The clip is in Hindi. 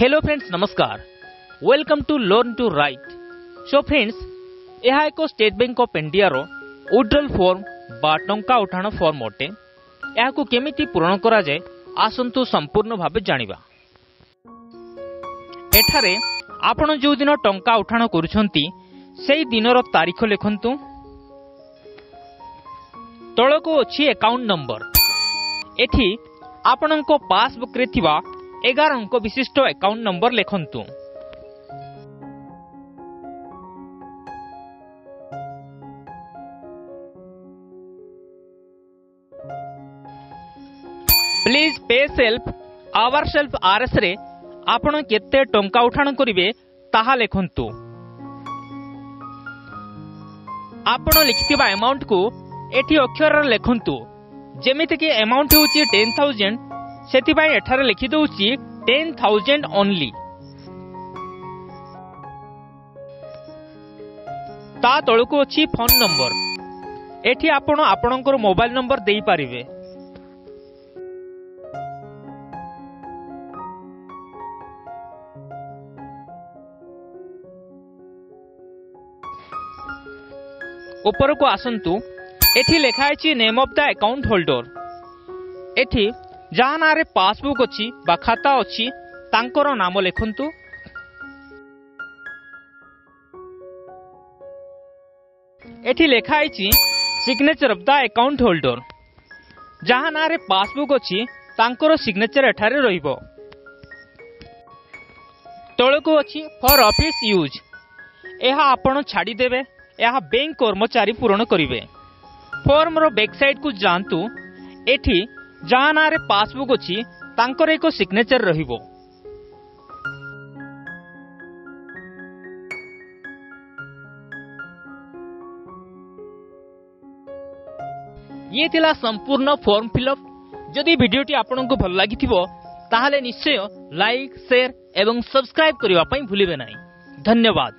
हेलो फ्रेंड्स नमस्कार welcome to learn to write. So friends यह एक स्टेट बैंक ऑफ इंडिया रो विड्रॉल फॉर्म बा टंका उठाण फॉर्म अटे। यह केमिति पूरण करा जाए आसंतु संपूर्ण भावे जानिबा। एठारे आपण जो दिन टंका उठाण करूछंती सेही दिनर तारीख लिखंतु। तळको अछि अकाउंट नंबर। एठी आपणको पासबुक रे थिबा 11 अंक विशिष्ट अकाउंट नंबर लिखंतु। Please pay self or self RS रे आपण केते टंका उठाण करिवे ताहा लिखंतु। आपण लिखिथिबा अमाउंट को एठी अक्षर लिखंतु। जेमिति कि अमाउंट होची 10,000 सेति बाय एठारे लिखि दउची 10,000 ओनली। ता तळको अछि फोन नंबर। एठी आपण आपणकर मोबाइल नंबर देई पारिबे। ऊपर को आसंतु। एठी लिखा है name of the account holder. एठी जहाँ ना रे पासबुक अच्छी बा खाता अच्छी तांकर नाम लिखंतु। एठी लिखा है signature of the account holder. जहाँ ना रे पासबुक अच्छी तांकर सिग्नेचर एठारे रहिबो। तळको अच्छी फॉर ऑफिस यूज। यह आपण छाड़ी देबे। यह बैंक कर्मचारी पूरण करिवे। फॉर्म रो बैक साइड को जानतु। एठी जहाँ ना रे पासबुक अच्छी तांकर एक सिग्नेचर रहिबो। ये थिला संपूर्ण फॉर्म फिलअप। जदि वीडियोटी आपनको भल लागिथिबो ताहाले निश्चय लाइक शेयर एवं सब्सक्राइब करिवा पई भूलिबे नाही। धन्यवाद।